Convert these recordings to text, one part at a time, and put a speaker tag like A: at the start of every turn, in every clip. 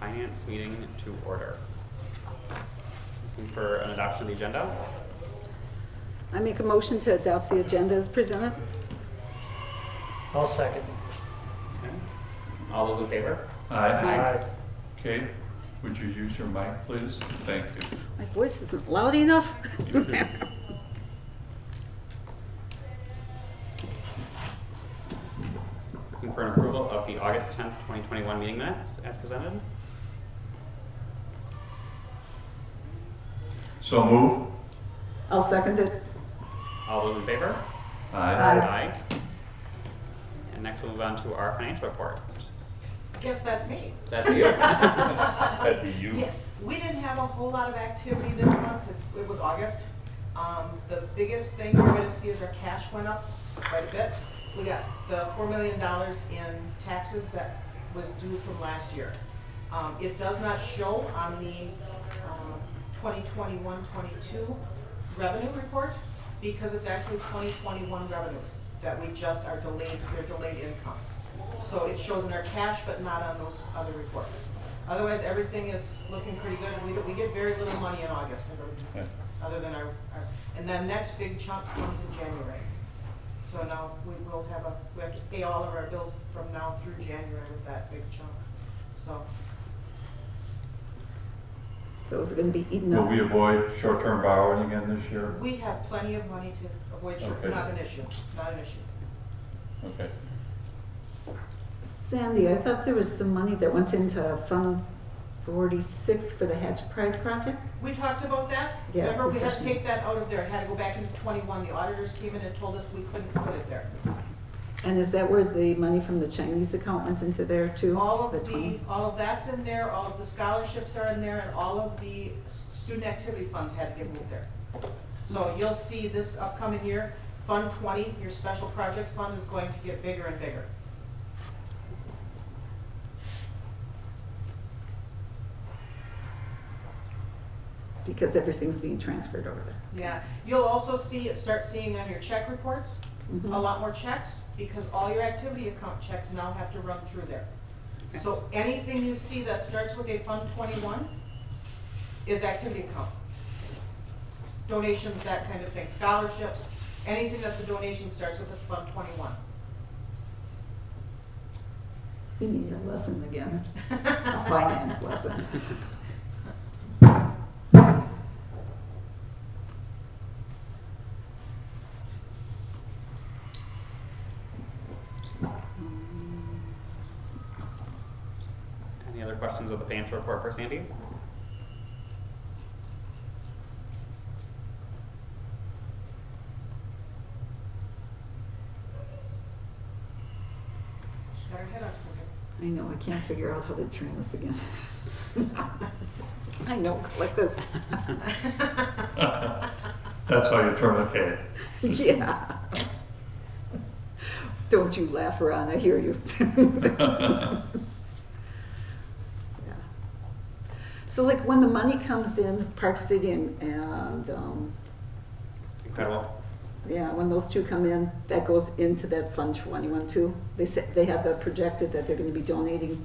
A: finance meeting to order. Looking for an adoption of the agenda.
B: I make a motion to adopt the agenda as presented.
C: I'll second.
A: Okay. All those in favor?
B: Aye.
D: Kate, would you use your mic, please? Thank you.
B: My voice isn't loud enough.
A: Looking for an approval of the August 10th, 2021 meeting minutes as presented.
D: So move.
B: I'll second it.
A: All those in favor?
B: Aye.
A: And next we'll move on to our financial report.
E: Guess that's me.
A: That's you.
D: That'd be you.
E: Yeah, we didn't have a whole lot of activity this month. It was August. The biggest thing you're gonna see is our cash went up quite a bit. We got the $4 million in taxes that was due from last year. It does not show on the 2021-22 revenue report because it's actually 2021 revenues that we just are delayed, they're delayed income. So it shows in our cash, but not on those other reports. Otherwise, everything is looking pretty good. We get very little money in August, other than our, and then next big chunk comes in January. So now we have to pay all of our bills from now through January with that big chunk.
B: So is it going to be eaten
D: Will
B: up?
D: we avoid short-term borrowing again this year?
E: We have plenty of money to avoid,
D: Okay.
E: not an issue.
D: Okay.
B: Sandy, I thought there was some money that went into Fund 46 for the Hatch Pride project.
E: We talked about that.
B: Yeah,
E: Remember, we had to
B: professional.
E: take that out of there. It had to go back into 21. The auditors came in and told us we couldn't put it there.
B: And is that where the money from the Chinese account went into there too?
E: All
B: The
E: of
B: 20?
E: all of that's in there, all of the scholarships are in there, and all of the student activity funds had to get moved there. So you'll see this upcoming year, Fund 20, your special projects fund, is going to get bigger and bigger.
B: Because everything's being transferred over there.
E: Yeah, you'll also start seeing on your check reports,
B: Mhm.
E: a lot more checks, because all your activity account checks now have to run through there.
A: Okay.
E: So anything you see that starts with a Fund 21 is activity account. Donations, that kind of thing, scholarships, anything that's a donation starts with a Fund 21.
B: We need a lesson again, a finance lesson.
A: Any other questions of the financial report for Sandy?
E: She got her head up.
B: I know, I can't figure out how to turn this again. I know, like this.
D: That's how you turn a K.
B: Yeah. Don't you laugh around, I hear you. Yeah. So like when the money comes in, Park City and
A: Incredible.
B: yeah, when those two come in, that goes into that Fund 21 too? They said, they have the projected that they're gonna be donating.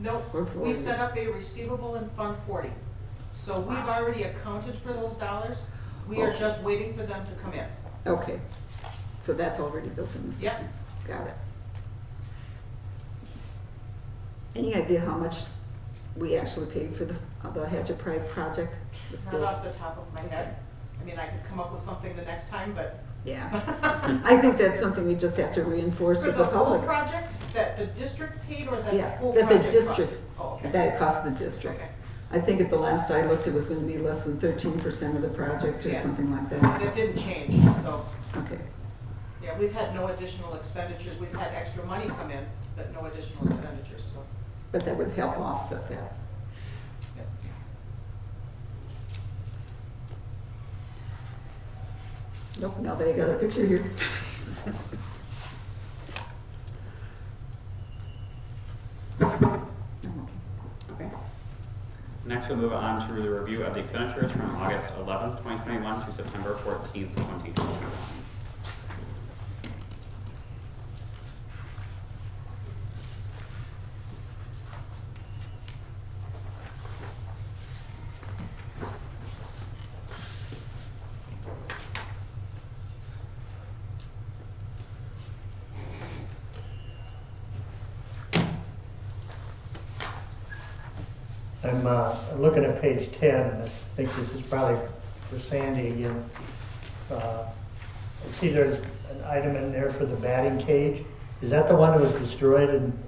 E: Nope,
B: Or for
E: we
B: what
E: set
B: is-
E: up a receivable in Fund 40. So we've already accounted for those dollars. We are
B: Okay.
E: just waiting for them to come in.
B: Okay, so that's already built in the
E: Yep.
B: system? Got it. Any idea how much we actually paid for the Hatchet Pride project? The
E: Not
B: school?
E: off the top of my head. I mean, I could come up with something the next time, but
B: Yeah. I think that's something we just have to reinforce
E: for
B: with
E: the
B: the
E: whole
B: public.
E: project that the district paid or that the
B: Yeah,
E: whole
B: that
E: project
B: the
E: cost?
B: district,
E: Oh, okay.
B: that it cost the district.
E: Okay.
B: I think at the last I looked, it was gonna be less than 13% of the project or
E: Yeah.
B: something like
E: And
B: that.
E: it didn't change, so,
B: Okay,
E: yeah, we've had no additional expenditures. We've had extra money come in, but no additional expenditures, so.
B: but that would help offset that.
E: Yep.
B: Nope, now that I got a picture here.
A: Okay. Next, we'll move on to the review of the expenditures from August 11th, 2021 to September 14th, 2021.
C: I'm looking at page 10, and I think this is probably for Sandy again. I see there's an item in there for the batting cage. Is that the one that was destroyed, and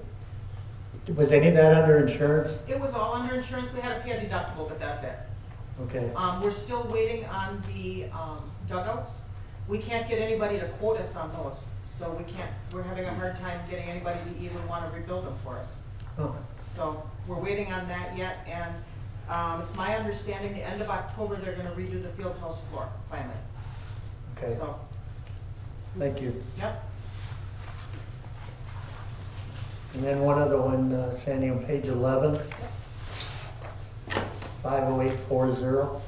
C: was any of that under insurance?
E: It was all under insurance, we had to pay a deductible, but that's it.
C: Okay,
E: We're still waiting on the dugouts. We can't get anybody to quote us on those, so we're having a hard time getting anybody to even want to rebuild them for us.
C: oh,
E: So we're waiting on that yet, and it's my understanding the end of October, they're gonna redo the field house floor finally.
C: okay,
E: So,
C: thank you.
E: yep,
C: And then one other one, Sandy, on page 11, 50840.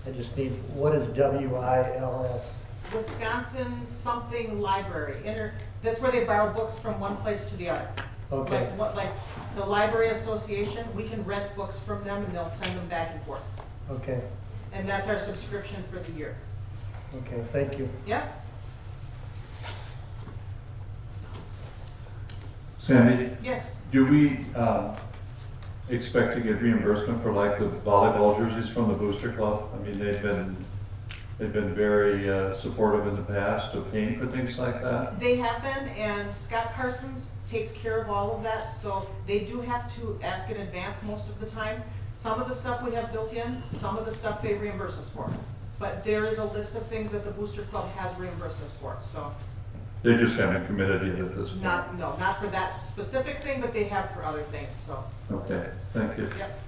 C: I just need, what is WILS?
E: Wisconsin something library, that's where they borrow books from one place to the other.
C: Okay,
E: Like the library association, we can rent books from them and they'll send them back and forth.
C: okay,
E: And that's our subscription for the year.
C: okay, thank you.
E: Yep,
D: Sandy,
E: yes.
D: do we expect to get reimbursement for like the volleyball jerseys from the Booster Club? I mean, they've been very supportive in the past of paying for things like that.
E: They have been, and Scott Parsons takes care of all of that, so they do have to ask in advance most of the time. Some of the stuff we have built in, some of the stuff they reimburse us for. But there is a list of things that the Booster Club has reimbursed us for, so
D: They just haven't committed yet at this point.
E: not for that specific thing, but they have for other things, so,
D: Okay, thank you.
E: yep.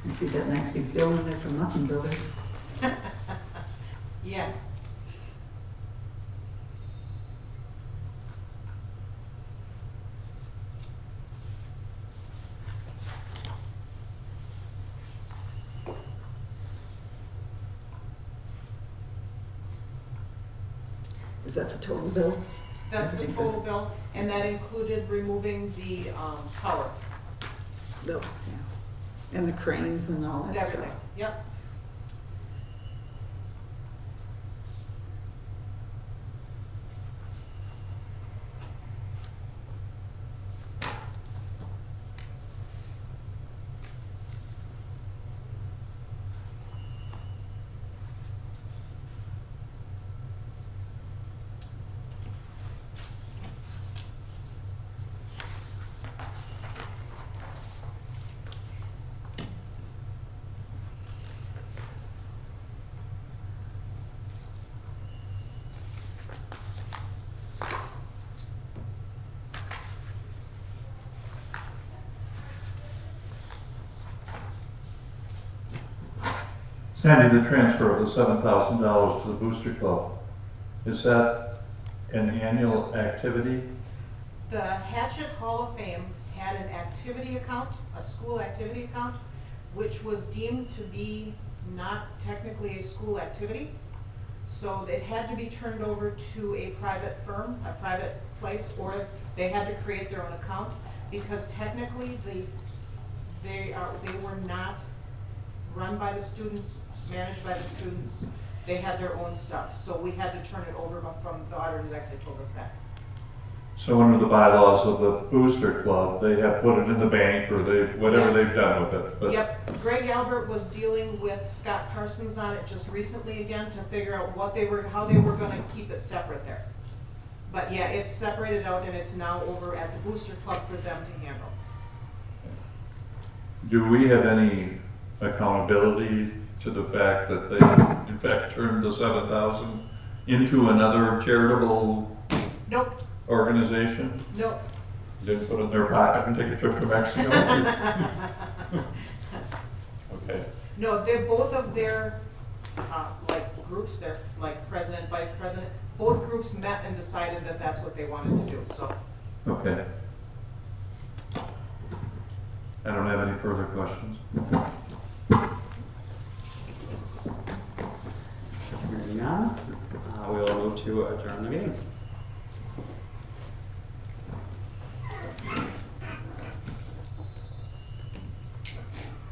B: I see that nice big bill in there from Musson Brothers.
E: Yeah.
B: Is that the total bill?
E: That's
B: I
E: the
B: think so.
E: total bill, and that included removing the tower,
B: Bill, yeah. And the cranes and all that
E: everything,
B: stuff.
E: yep.
D: Sandy, the transfer of the $7,000 to the Booster Club, is that an annual activity?
E: The Hatchet Hall of Fame had an activity account, a school activity account, which was deemed to be not technically a school activity. So it had to be turned over to a private firm, a private place, or they had to create their own account, because technically they were not run by the students, managed by the students. They had their own stuff, so we had to turn it over from the auditors actually told us that.
D: So under the bylaws of the Booster Club, they have put it in the bank or whatever
E: Yes.
D: they've done with it. But
E: Yep, Greg Albert was dealing with Scott Parsons on it just recently again to figure out how they were gonna keep it separate there. But yeah, it's separated out and it's now over at the Booster Club for them to handle.
D: do we have any accountability to the fact that they, in fact, turned the 7,000 into another charitable
E: Nope,
D: organization?
E: nope.
D: Didn't put it in their pocket and take a trip to Mexico? Okay.
E: No, they're both of their, like, groups, they're like president, vice president, both groups met and decided that that's what they wanted to do, so.
D: Okay. I don't have any further questions.
A: Hearing none, we will move to adjourn the meeting.